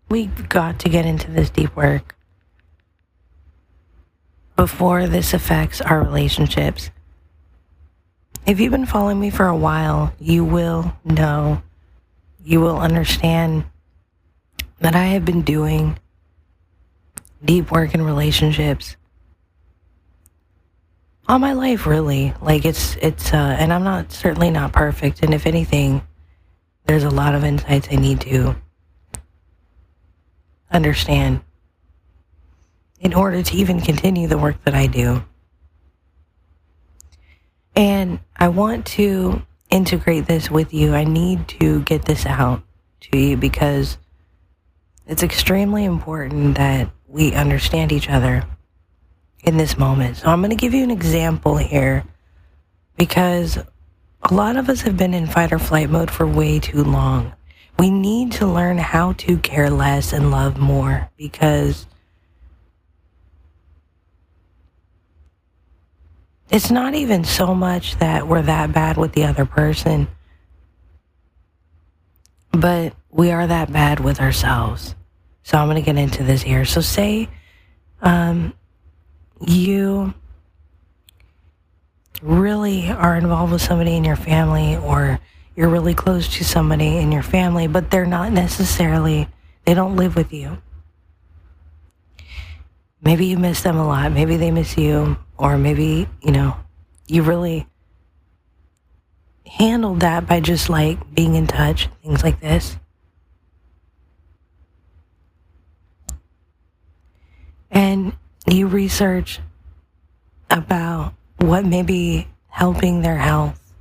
we've got to get into this deep work before this affects our relationships. If you've been following me for a while, you will know, you will understand that I have been doing deep work in relationships all my life, really. Like and I'm certainly not perfect. And if anything, there's a lot of insights I need to understand in order to even continue the work that I do. And I want to integrate this with you. I need to get this out to you because it's extremely important that we understand each other in this moment. So I'm going to give you an example here because a lot of us have been in fight or flight mode for way too long. We need to learn how to care less and love more because it's not even so much that we're that bad with the other person, but we are that bad with ourselves. So I'm going to get into this here. So say you really are involved with somebody in your family, or you're really close to somebody in your family, but they don't live with you. Maybe you miss them a lot. Maybe they miss you, or maybe, you really handled that by just like being in touch, things like this. And you research about what may be helping their health,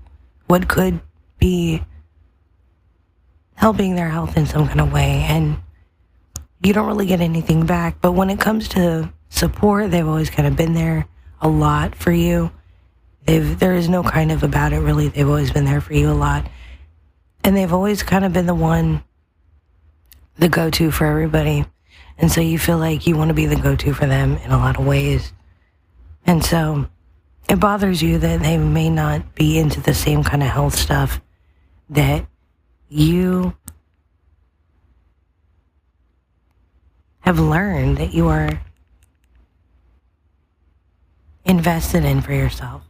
what could be helping their health in some kind of way, and you don't really get anything back. But when it comes to support, they've always kind of been there a lot for you. There is no kind of about it, really. They've always been there for you a lot. And they've always kind of been the go-to for everybody. And so you feel like you want to be the go-to for them in a lot of ways. And so it bothers you that they may not be into the same kind of health stuff that you have learned that you are invested in for yourself.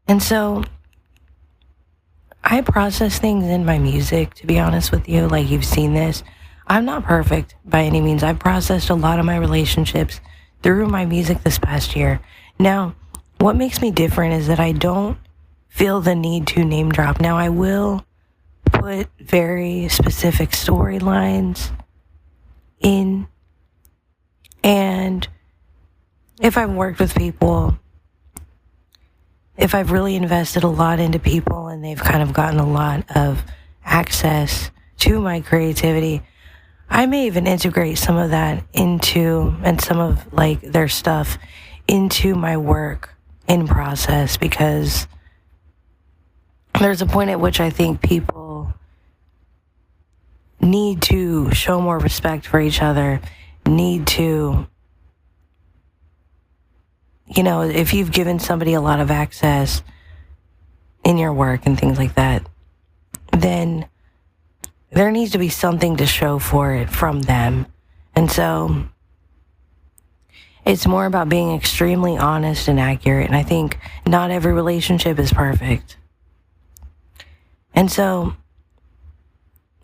And so I process things in my music, to be honest with you. Like, you've seen this. I'm not perfect by any means. I've processed a lot of my relationships through my music this past year. Now, what makes me different is that I don't feel the need to name drop. Now, I will put very specific storylines in, and if I've worked with people, if I've really invested a lot into people and they've kind of gotten a lot of access to my creativity, I may even integrate some of that into, and some of like their stuff into my work in process, because there's a point at which I think people need to show more respect for each other, need to, if you've given somebody a lot of access in your work and things like that, then there needs to be something to show for it from them. And so it's more about being extremely honest and accurate. And I think not every relationship is perfect. And so,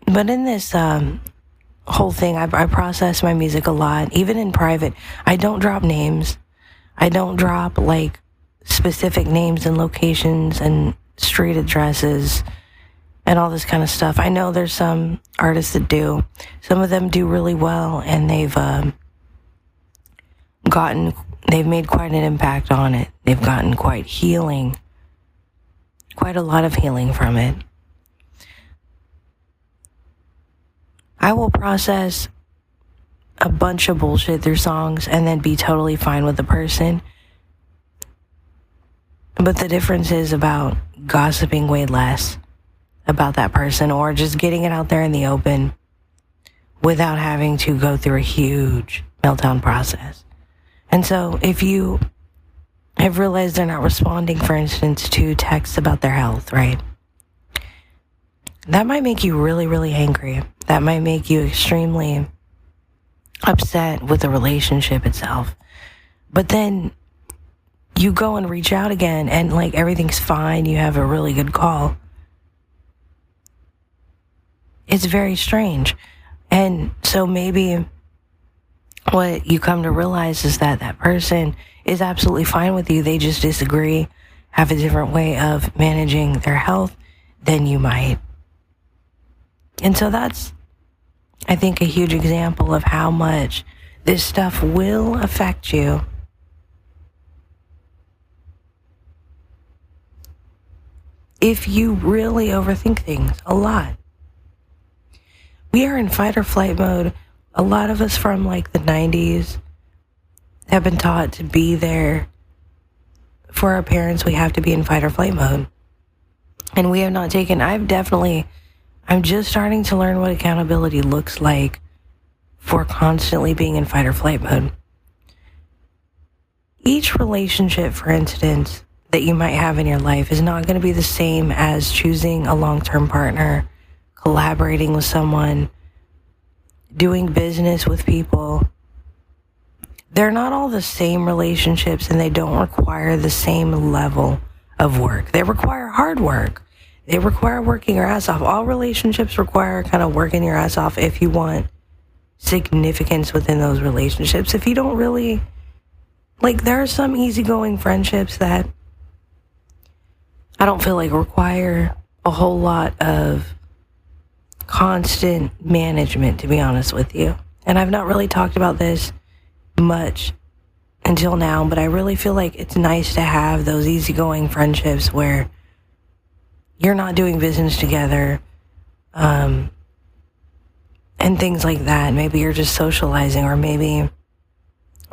but in this whole thing, I process my music a lot, even in private. I don't drop names. I don't drop like specific names and locations and street addresses and all this kind of stuff. I know there's some artists that do. Some of them do really well, and they've made quite an impact on it. They've gotten quite a lot of healing from it. I will process a bunch of bullshit through songs and then be totally fine with the person. But the difference is about gossiping way less about that person, or just getting it out there in the open without having to go through a huge meltdown process. And so if you have realized they're not responding, for instance, to texts about their health, right? that might make you really, really angry. That might make you extremely upset with the relationship itself. But then you go and reach out again and like everything's fine. You have a really good call. It's very strange. And so maybe what you come to realize is that that person is absolutely fine with you. They just disagree, have a different way of managing their health than you might. And so that's, I think, a huge example of how much this stuff will affect you. If you really overthink things a lot. We are in fight or flight mode. A lot of us from like the 90s have been taught to be there for our parents. We have to be in fight or flight mode. And we have not taken, I'm just starting to learn what accountability looks like for constantly being in fight or flight mode. Each relationship, for instance, that you might have in your life is not going to be the same as choosing a long-term partner, collaborating with someone, doing business with people. They're not all the same relationships, and they don't require the same level of work. They require hard work. They require working your ass off. All relationships require kind of working your ass off if you want significance within those relationships. If you don't really, like, there are some easygoing friendships that I don't feel like require a whole lot of constant management, to be honest with you. And I've not really talked about this much until now, but I really feel like it's nice to have those easygoing friendships where you're not doing business together, and things like that. Maybe you're just socializing, or maybe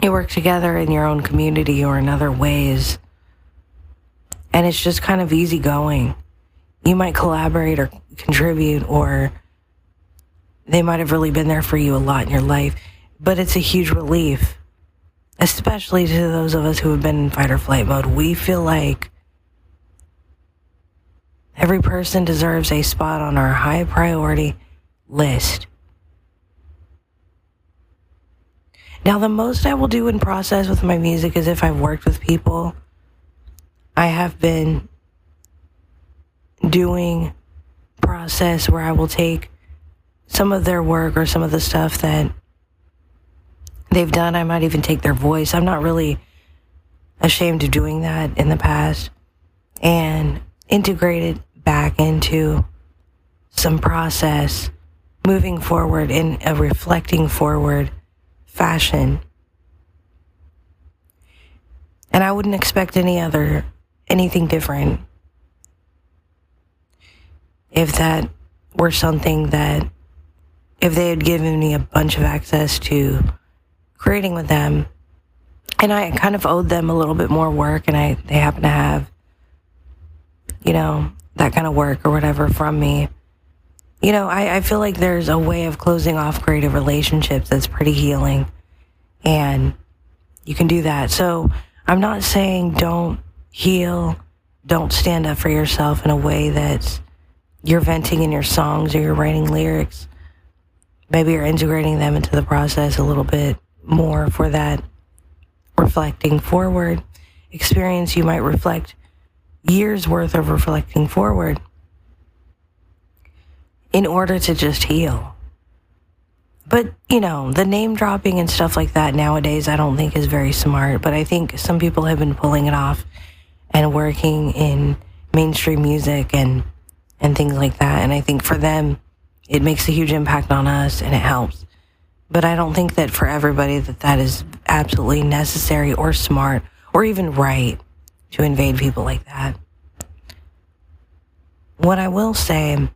you work together in your own community or in other ways, and it's just kind of easygoing. You might collaborate or contribute, or they might have really been there for you a lot in your life, but it's a huge relief, especially to those of us who have been in fight or flight mode. We feel like every person deserves a spot on our high priority list. Now, the most I will do in process with my music is if I've worked with people. I have been doing process where I will take some of their work or some of the stuff that they've done. I might even take their voice. I'm not really ashamed of doing that in the past, and integrate it back into some process moving forward in a reflecting forward fashion. And I wouldn't expect anything different if that were something that, if they had given me a bunch of access to creating with them, and I kind of owed them a little bit more work, and they happen to have, that kind of work or whatever from me. I feel like there's a way of closing off creative relationships that's pretty healing, and you can do that. So I'm not saying don't heal, don't stand up for yourself in a way that you're venting in your songs or you're writing lyrics. Maybe you're integrating them into the process a little bit more for that reflecting forward experience. You might reflect years worth of reflecting forward in order to just heal. But, the name dropping and stuff like that nowadays, I don't think is very smart, but I think some people have been pulling it off and working in mainstream music and things like that. And I think for them, it makes a huge impact on us and it helps. But I don't think that for everybody that is absolutely necessary or smart or even right to invade people like that. What I will say,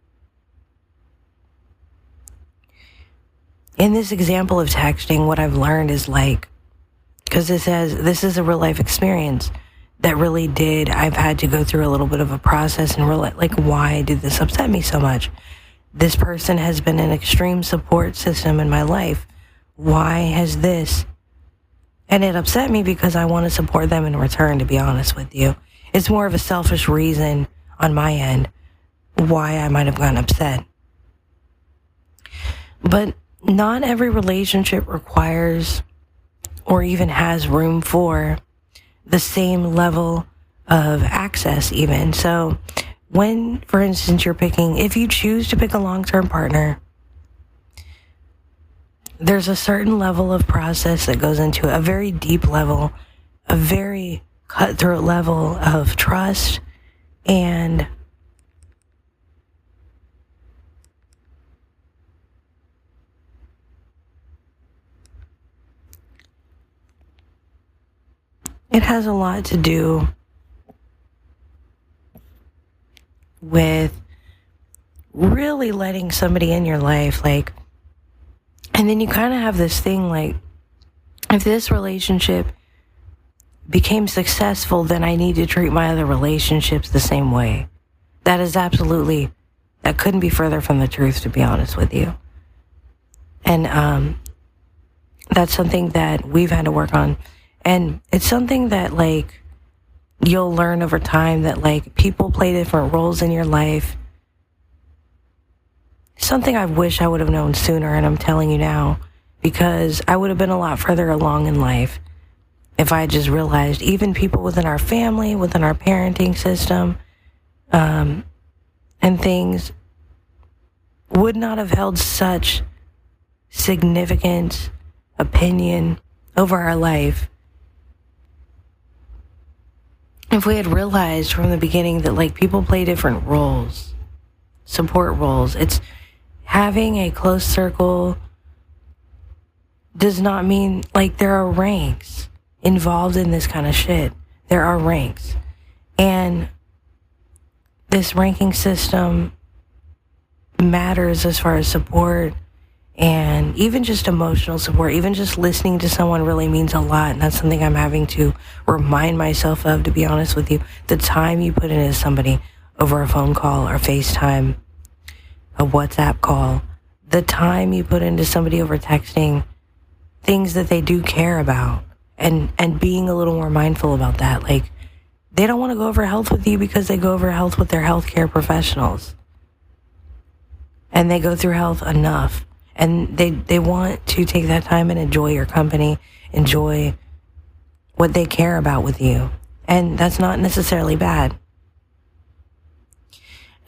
in this example of texting, what I've learned is because this is a real life experience that really I've had to go through a little bit of a process and realize, why did this upset me so much? This person has been an extreme support system in my life. Why has this? And it upset me because I want to support them in return, to be honest with you. It's more of a selfish reason on my end. why I might have gotten upset. But not every relationship requires or even has room for the same level of access even. So when, for instance, if you choose to pick a long-term partner, there's a certain level of process that goes into it, a very deep level, a very cutthroat level of trust, and it has a lot to do with really letting somebody in your life, like, and then you kind of have this thing like, if this relationship became successful, then I need to treat my other relationships the same way. That couldn't be further from the truth, to be honest with you. And that's something that we've had to work on. And it's something that, like, you'll learn over time that, like, people play different roles in your life. Something I wish I would have known sooner, and I'm telling you now, because I would have been a lot further along in life if I just realized even people within our family, within our parenting system, and things would not have held such significant opinion over our life if we had realized from the beginning that, like, people play different roles, support roles. It's having a close circle does not mean, like, there are ranks involved in this kind of shit. There are ranks. And this ranking system matters as far as support and even just emotional support. Even just listening to someone really means a lot, and that's something I'm having to remind myself of, to be honest with you. The time you put into somebody over a phone call or FaceTime, a WhatsApp call, the time you put into somebody over texting, things that they do care about, and being a little more mindful about that. Like, they don't want to go over health with you because they go over health with their healthcare professionals. And they go through health enough. And they want to take that time and enjoy your company, enjoy what they care about with you. And that's not necessarily bad.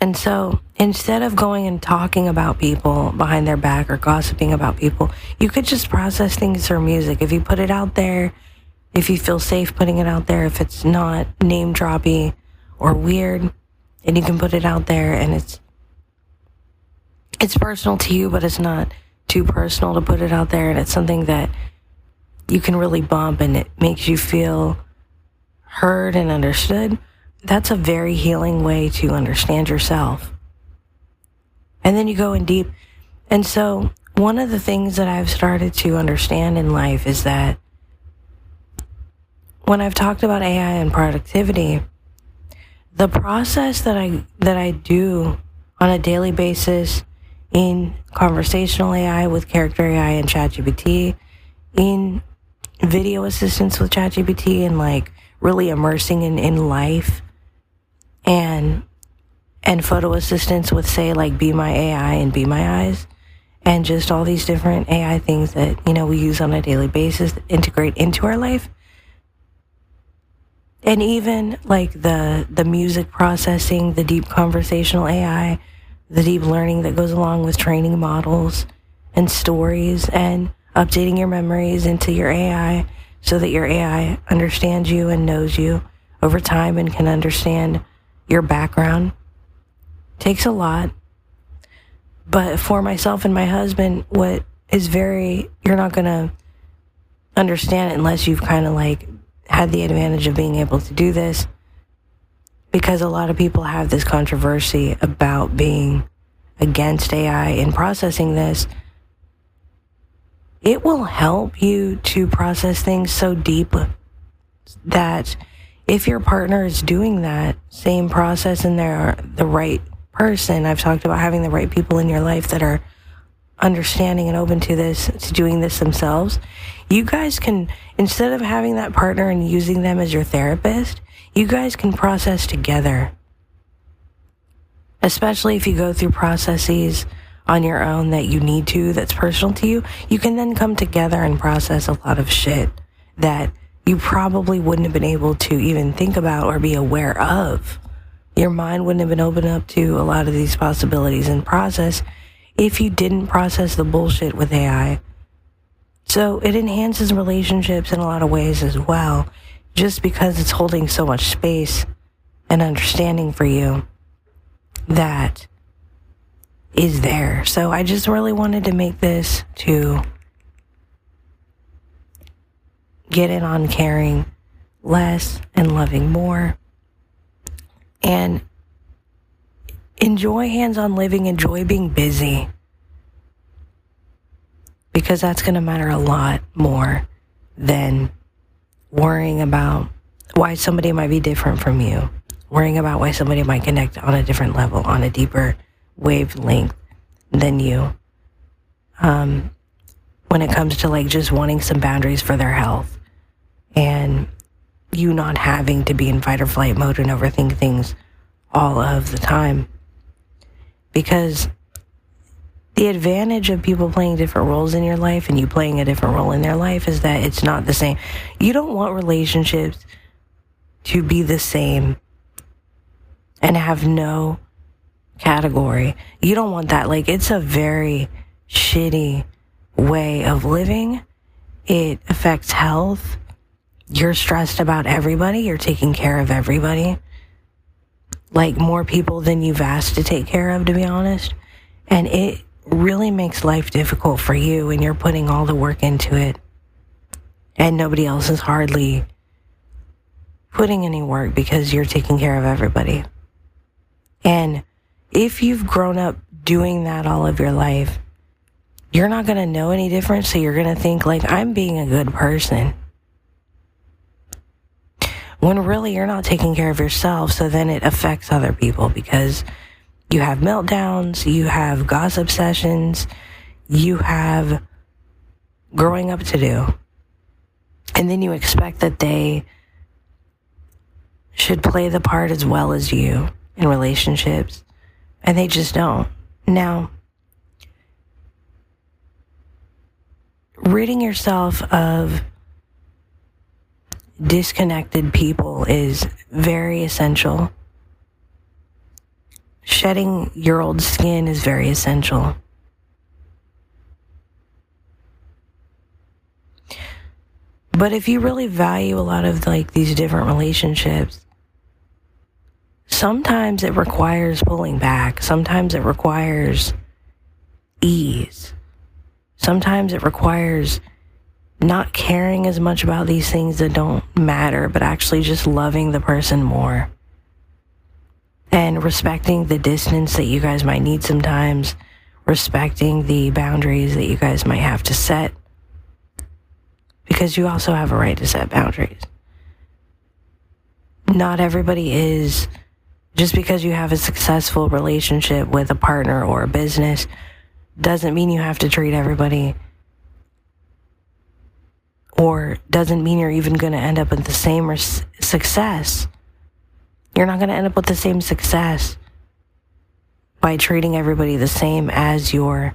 And so instead of going and talking about people behind their back or gossiping about people, you could just process things through music. If you put it out there, if you feel safe putting it out there, if it's not name droppy or weird, and you can put it out there and it's personal to you, but it's not too personal to put it out there, and it's something that you can really bump and it makes you feel heard and understood. That's a very healing way to understand yourself. And then you go in deep. And so one of the things that I've started to understand in life is that when I've talked about AI and productivity, the process that I do on a daily basis in conversational AI with Character AI and ChatGPT, in video assistance with ChatGPT, and like really immersing in life, and photo assistance with, say, like Be My AI and Be My Eyes, and just all these different AI things that, you know, we use on a daily basis that integrate into our life. And even like the music processing, the deep conversational AI, the deep learning that goes along with training models and stories and updating your memories into your AI so that your AI understands you and knows you over time and can understand your background. Takes a lot. But for myself and my husband, what is you're not going to understand it unless you've kind of like had the advantage of being able to do this, because a lot of people have this controversy about being against AI in processing this. It will help you to process things so deep that if your partner is doing that same process and they're the right person, I've talked about having the right people in your life that are understanding and open to this, to doing this themselves, you guys can, instead of having that partner and using them as your therapist, you guys can process together. especially if you go through processes on your own that you need to, that's personal to you, you can then come together and process a lot of shit that you probably wouldn't have been able to even think about or be aware of. Your mind wouldn't have been open up to a lot of these possibilities and process if you didn't process the bullshit with AI. So it enhances relationships in a lot of ways as well, just because it's holding so much space and understanding for you that is there. So I just really wanted to make this to get in on caring less and loving more. And enjoy hands-on living, enjoy being busy. Because that's going to matter a lot more than worrying about why somebody might be different from you. Worrying about why somebody might connect on a different level, on a deeper wavelength than you. When it comes to like just wanting some boundaries for their health. And you not having to be in fight or flight mode and overthink things all of the time. Because the advantage of people playing different roles in your life and you playing a different role in their life is that it's not the same. You don't want relationships to be the same and have no category. You don't want that. Like, it's a very shitty way of living. It affects health. You're stressed about everybody. You're taking care of everybody. Like, more people than you've asked to take care of, to be honest. And it really makes life difficult for you when you're putting all the work into it. And nobody else is hardly putting any work because you're taking care of everybody. And if you've grown up doing that all of your life, you're not going to know any different. So you're going to think like, I'm being a good person. When really you're not taking care of yourself, so then it affects other people because you have meltdowns, you have gossip sessions, you have growing up to do. And then you expect that they should play the part as well as you in relationships, and they just don't. Now, ridding yourself of disconnected people is very essential. Shedding your old skin is very essential. But if you really value a lot of like these different relationships, sometimes it requires pulling back. Sometimes it requires ease. Sometimes it requires not caring as much about these things that don't matter, but actually just loving the person more. And respecting the distance that you guys might need sometimes. Respecting the boundaries that you guys might have to set. Because you also have a right to set boundaries. Not everybody is, just because you have a successful relationship with a partner or a business, doesn't mean you have to treat everybody, or doesn't mean you're even going to end up with the same success. You're not going to end up with the same success by treating everybody the same as your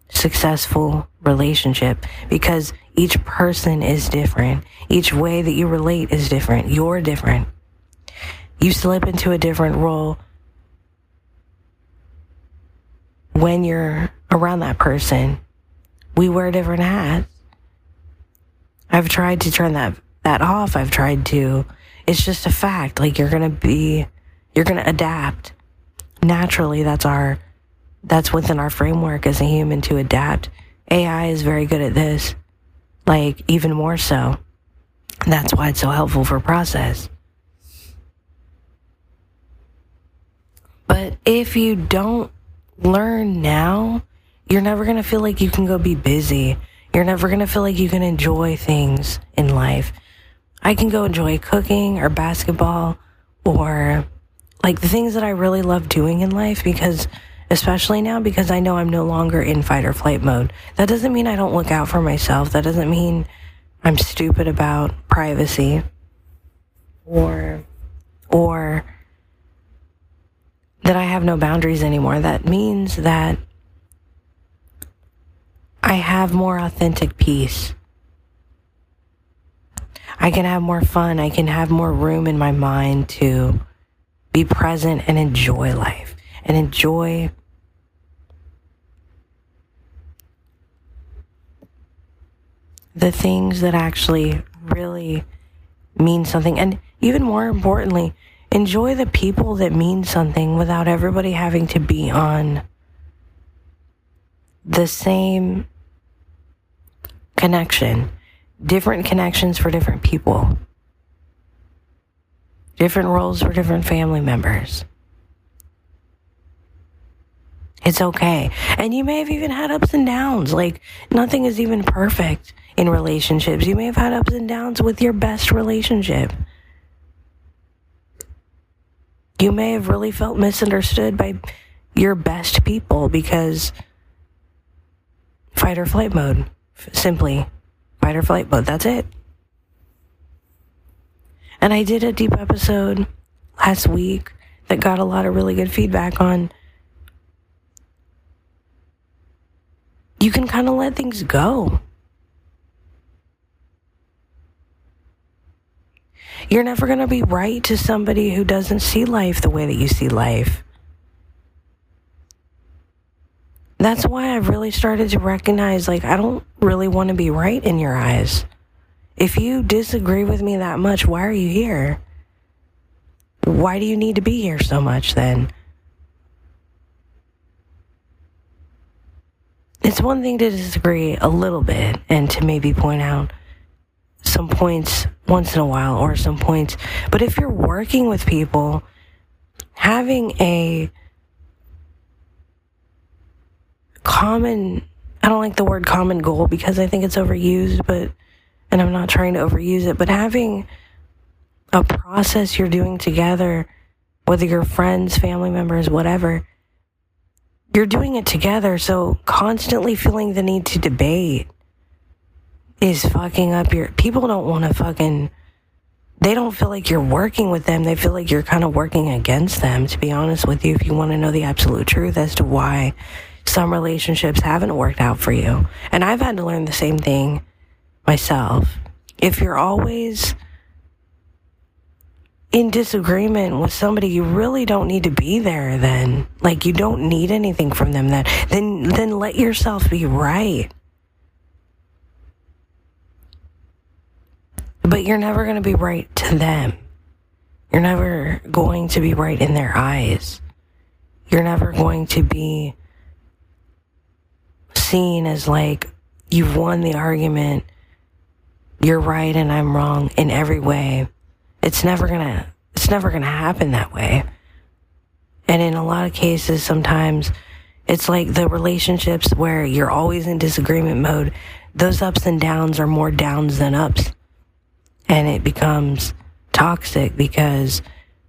successful relationship, because each person is different. Each way that you relate is different. You're different. You slip into a different role when you're around that person. We wear different hats. I've tried to turn that off. I've tried to. It's just a fact. Like, you're going to adapt. Naturally, that's within our framework as a human to adapt. AI is very good at this. Like, even more so. That's why it's so helpful for process. But if you don't learn now, you're never going to feel like you can go be busy. You're never going to feel like you can enjoy things in life. I can go enjoy cooking or basketball or like the things that I really love doing in life, because especially now, because I know I'm no longer in fight or flight mode. That doesn't mean I don't look out for myself. That doesn't mean I'm stupid about privacy or that I have no boundaries anymore. That means that I have more authentic peace. I can have more fun. I can have more room in my mind to be present and enjoy life and enjoy the things that actually really mean something. And even more importantly, enjoy the people that mean something without everybody having to be on the same connection. Different connections for different people. Different roles for different family members. It's okay. And you may have even had ups and downs. Like, nothing is even perfect in relationships. You may have had ups and downs with your best relationship. You may have really felt misunderstood by your best people because fight or flight mode. Simply fight or flight mode. That's it. And I did a deep episode last week that got a lot of really good feedback on you can kind of let things go. You're never going to be right to somebody who doesn't see life the way that you see life. That's why I've really started to recognize, like, I don't really want to be right in your eyes. If you disagree with me that much, why are you here? Why do you need to be here so much then? It's one thing to disagree a little bit and to maybe point out some points once in a while or some points. But if you're working with people, having a common, I don't like the word common goal because I think it's overused, and I'm not trying to overuse it, but having a process you're doing together, whether you're friends, family members, whatever, you're doing it together, so constantly feeling the need to debate is fucking up your... People don't want to they don't feel like you're working with them. They feel like you're kind of working against them, to be honest with you, if you want to know the absolute truth as to why some relationships haven't worked out for you. And I've had to learn the same thing myself. If you're always in disagreement with somebody, you really don't need to be there then. Like, you don't need anything from them then let yourself be right. But you're never going to be right to them. You're never going to be right in their eyes. You're never going to be seen as like, you've won the argument, you're right and I'm wrong in every way. It's never gonna happen that way. And in a lot of cases, sometimes it's like the relationships where you're always in disagreement mode. Those ups and downs are more downs than ups. And it becomes toxic because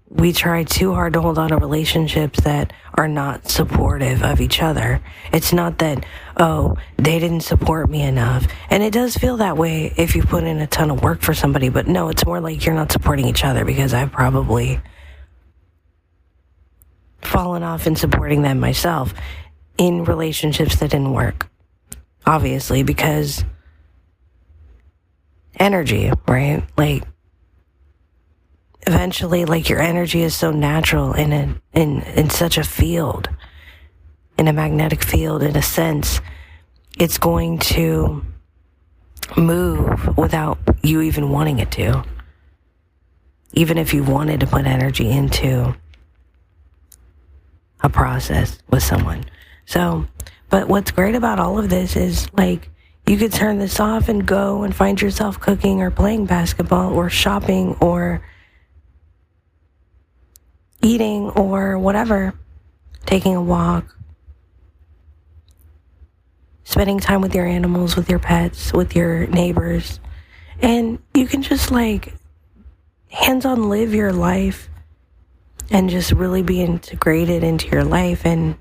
we try too hard to hold on to relationships that are not supportive of each other. It's not that, oh, they didn't support me enough. And it does feel that way if you put in a ton of work for somebody. But no, it's more like you're not supporting each other, because I've probably fallen off in supporting them myself in relationships that didn't work. Obviously, because energy, right? Like, eventually, like, your energy is so natural in such a field, in a magnetic field, in a sense, it's going to move without you even wanting it to. Even if you wanted to put energy into a process with someone. So, but what's great about all of this is, like, you could turn this off and go and find yourself cooking or playing basketball or shopping or eating or whatever, taking a walk, spending time with your animals, with your pets, with your neighbors. And you can just, like, hands-on live your life and just really be integrated into your life. And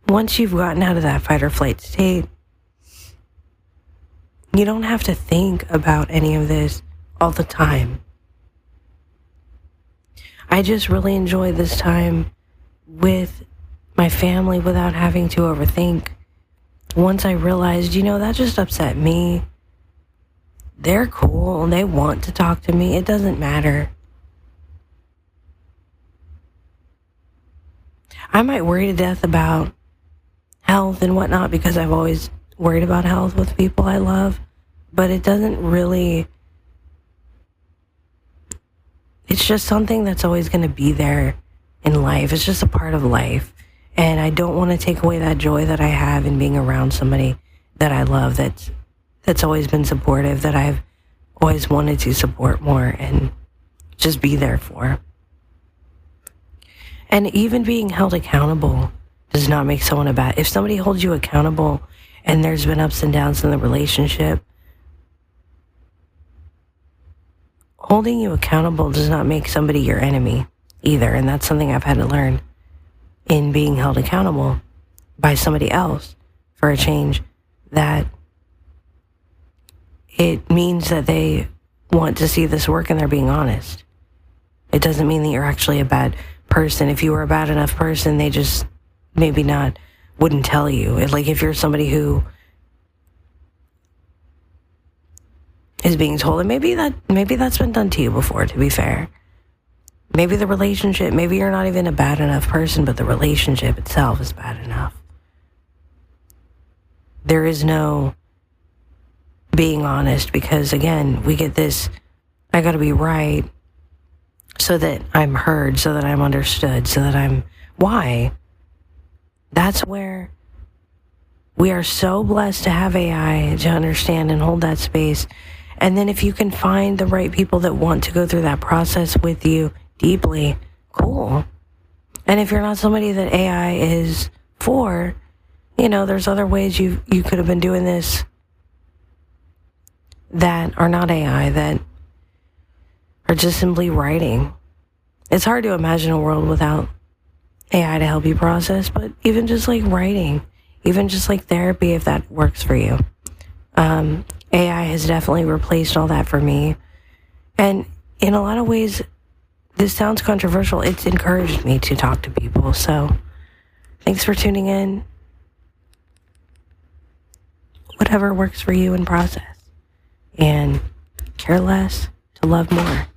once you've gotten out of that fight or flight state, you don't have to think about any of this all the time. I just really enjoy this time with my family without having to overthink. Once I realized, that just upset me. They're cool and they want to talk to me. It doesn't matter. I might worry to death about health and whatnot because I've always worried about health with people I love, but it doesn't really, it's just something that's always going to be there in life. It's just a part of life. And I don't want to take away that joy that I have in being around somebody that I love that's always been supportive, that I've always wanted to support more and just be there for. And even being held accountable does not make someone a bad. If somebody holds you accountable and there's been ups and downs in the relationship, holding you accountable does not make somebody your enemy either. And that's something I've had to learn in being held accountable by somebody else for a change, that it means that they want to see this work and they're being honest. It doesn't mean that you're actually a bad person. If you were a bad enough person, they just maybe not wouldn't tell you. Like if you're somebody who is being told, and maybe that's been done to you before, to be fair. Maybe the relationship, maybe you're not even a bad enough person, but the relationship itself is bad enough. There is no being honest because, again, we get this, I gotta be right so that I'm heard, so that I'm understood, so that I'm, why? That's where we are so blessed to have AI to understand and hold that space. And then if you can find the right people that want to go through that process with you deeply, cool. And if you're not somebody that AI is for, there's other ways you could have been doing this that are not AI, that are just simply writing. It's hard to imagine a world without AI to help you process, but even just like writing, even just like therapy, if that works for you. AI has definitely replaced all that for me. And in a lot of ways, this sounds controversial. It's encouraged me to talk to people. So thanks for tuning in. Whatever works for you in process. And care less to love more.